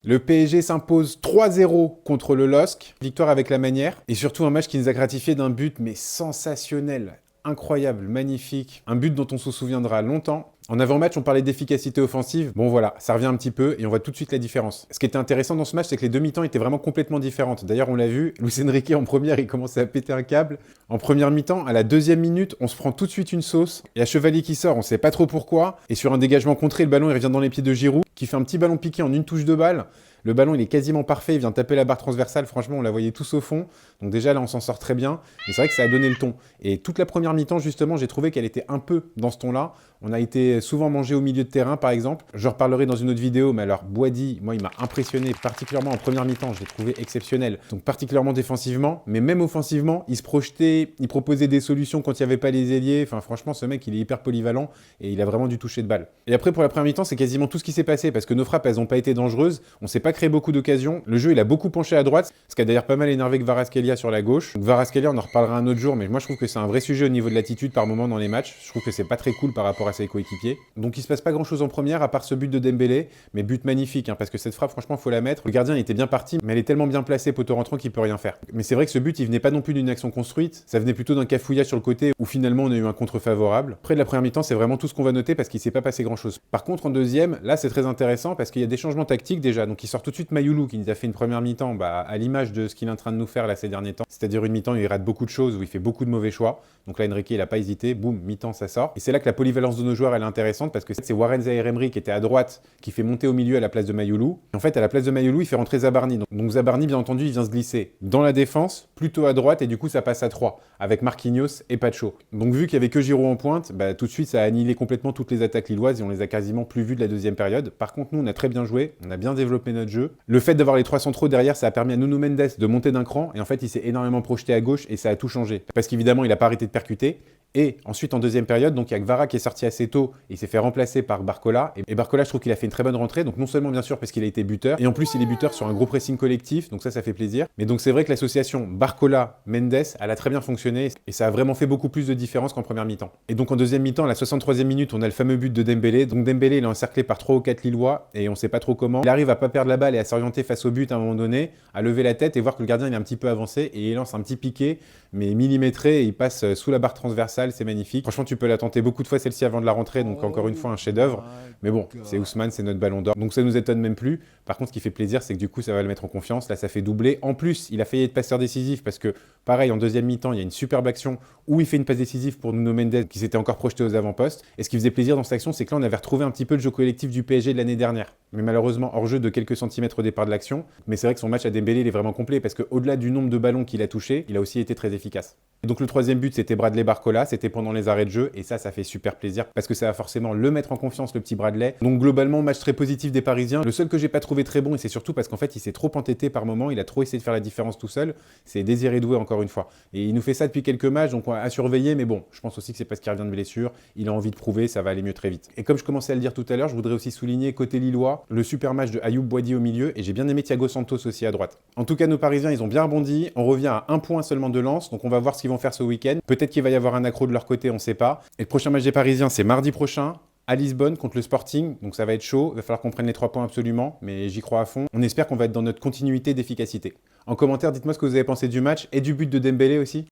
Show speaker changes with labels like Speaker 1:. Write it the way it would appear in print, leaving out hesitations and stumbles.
Speaker 1: Le PSG s'impose 3-0 contre le LOSC, victoire avec la manière, et surtout un match qui nous a gratifié d'un but mais sensationnel, incroyable, magnifique, un but dont on se souviendra longtemps. En avant-match, on parlait d'efficacité offensive. Bon voilà, ça revient un petit peu et on voit tout de suite la différence. Ce qui était intéressant dans ce match, c'est que les demi-temps étaient vraiment complètement différentes. D'ailleurs, on l'a vu, Luis Enrique en première, il commençait à péter un câble. En première mi-temps, à la deuxième minute, on se prend tout de suite une sauce. Et à Chevalier qui sort, on sait pas trop pourquoi. Et sur un dégagement contré, le ballon il revient dans les pieds de Giroud, qui fait un petit ballon piqué en une touche de balle. Le ballon, il est quasiment parfait, il vient taper la barre transversale, franchement, on la voyait tous au fond. Donc déjà, là, on s'en sort très bien. Mais c'est vrai que ça a donné le ton. Et toute la première mi-temps, justement, j'ai trouvé qu'elle était un peu dans ce ton-là. On a été souvent mangé au milieu de terrain, par exemple. Je reparlerai dans une autre vidéo, mais alors, Boady, moi, il m'a impressionné, particulièrement en première mi-temps. Je l'ai trouvé exceptionnel. Donc, particulièrement défensivement, mais même offensivement, il se projetait, il proposait des solutions quand il n'y avait pas les ailiers. Enfin, franchement, ce mec, il est hyper polyvalent et il a vraiment du toucher de balle. Et après, pour la première mi-temps, c'est quasiment tout ce qui s'est passé parce que nos frappes, elles n'ont pas été dangereuses. On s'est pas créé beaucoup d'occasions. Le jeu, il a beaucoup penché à droite, ce qui a d'ailleurs pas mal énervé Kvaratskhelia sur la gauche. Donc, Kvaratskhelia, on en reparlera un autre jour, mais moi, je trouve que c'est un vrai sujet au niveau de l'attitude par moment dans les matchs. Je trouve que c'est pas très cool par rapport à ses coéquipiers. Donc, il se passe pas grand-chose en première, à part ce but de Dembélé, mais but magnifique, hein, parce que cette frappe, franchement, faut la mettre. Le gardien, il était bien parti, mais elle est tellement bien placée, poteau rentrant, qu'il peut rien faire. Mais c'est vrai que ce but, il venait pas non plus d'une action construite, ça venait plutôt d'un cafouillage sur le côté, où finalement, on a eu un contre favorable. Après de la première mi-temps, c'est vraiment tout ce qu'on va noter, parce qu'il s'est pas passé grand-chose. Par contre, en deuxième, là, c'est très intéressant, parce qu'il y a des changements tactiques déjà. Donc, il sort tout de suite Mayoulou, qui nous a fait une première mi-temps, à l'image de ce qu'il est en train de nous faire là ces derniers temps. C'est-à-dire une mi-temps où il rate beaucoup de choses, où il fait beaucoup de mauvais choix. Donc là, Enrique, il a pas hésité, boum, mi-temps, ça sort. Et c'est là que la polyvalence de nos joueurs, elle est intéressante, parce que c'est Warren Zaïre-Emery qui était à droite, qui fait monter au milieu à la place de Mayoulou. Et en fait, à la place de Mayoulou, il fait rentrer Zabarni. Donc Zabarni, bien entendu, il vient se glisser dans la défense, plutôt à droite, et du coup, ça passe à 3, avec Marquinhos et Pacho. Donc vu qu'il y avait que Giroud en pointe, tout de suite, ça a annihilé complètement toutes les attaques lilloises, et on les a quasiment plus vues de la deuxième période. Par contre, nous, on a très bien joué, on a bien développé notre jeu. Le fait d'avoir les 3 centraux derrière, ça a permis à Nuno Mendes de monter d'un cran, et en fait, il s'est énormément projeté à gauche, et ça a tout changé. Parce qu'évidemment, il n'a pas arrêté de percuter. Et ensuite, en deuxième période, donc il y a Kvara qui est sorti assez tôt et il s'est fait remplacer par Barcola. Et Barcola, je trouve qu'il a fait une très bonne rentrée. Donc non seulement bien sûr parce qu'il a été buteur, et en plus il est buteur sur un gros pressing collectif, donc ça fait plaisir. Mais donc c'est vrai que l'association Barcola-Mendes, elle a très bien fonctionné et ça a vraiment fait beaucoup plus de différence qu'en première mi-temps. Et donc en deuxième mi-temps, à la 63e minute, on a le fameux but de Dembélé. Donc Dembélé, il est encerclé par 3 ou 4 Lillois et on sait pas trop comment. Il arrive à pas perdre la balle et à s'orienter face au but à un moment donné, à lever la tête et voir que le gardien il est un petit peu avancé et il lance un petit piqué, mais millimétré, et il passe sous la barre transversale, c'est magnifique. Franchement, tu peux la tenter beaucoup de fois celle-ci avant de la rentrée, donc encore une fois un chef-d'œuvre. Mais bon, c'est Ousmane, c'est notre ballon d'or, donc ça nous étonne même plus. Par contre, ce qui fait plaisir, c'est que du coup, ça va le mettre en confiance. Là, ça fait doubler. En plus, il a failli être passeur décisif parce que, pareil, en deuxième mi-temps, il y a une superbe action où il fait une passe décisive pour Nuno Mendes qui s'était encore projeté aux avant-postes. Et ce qui faisait plaisir dans cette action, c'est que là, on avait retrouvé un petit peu le jeu collectif du PSG de l'année dernière. Mais malheureusement, hors jeu de quelques centimètres au départ de l'action. Mais c'est vrai que son match à Dembélé, il est vraiment complet parce qu'au-delà du nombre de ballons qu'il a touché, il a aussi été très efficace. Et donc le troisième but, c'était Bradley Barcola, c'était pendant les arrêts de jeu, et ça fait super plaisir, parce que ça va forcément le mettre en confiance, le petit Bradley. Donc globalement, match très positif des Parisiens. Le seul que j'ai pas trouvé très bon, et c'est surtout parce qu'en fait, il s'est trop entêté par moment, il a trop essayé de faire la différence tout seul, c'est Désiré Doué encore une fois. Et il nous fait ça depuis quelques matchs, donc à surveiller, mais bon, je pense aussi que c'est parce qu'il revient de blessure, il a envie de prouver, ça va aller mieux très vite. Et comme je commençais à le dire tout à l'heure, je voudrais aussi souligner côté lillois, le super match de Ayoub Boadi au milieu, et j'ai bien aimé Thiago Santos aussi à droite. En tout cas, nos Parisiens, ils ont bien rebondi, on revient à 1 point seulement de Lens, donc on va voir ce qu'ils vont faire ce week-end. Peut-être qu'il va y avoir un accro de leur côté, on ne sait pas. Et le prochain match des Parisiens, c'est mardi prochain, à Lisbonne, contre le Sporting. Donc ça va être chaud, il va falloir qu'on prenne les 3 points absolument, mais j'y crois à fond. On espère qu'on va être dans notre continuité d'efficacité. En commentaire, dites-moi ce que vous avez pensé du match et du but de Dembélé aussi.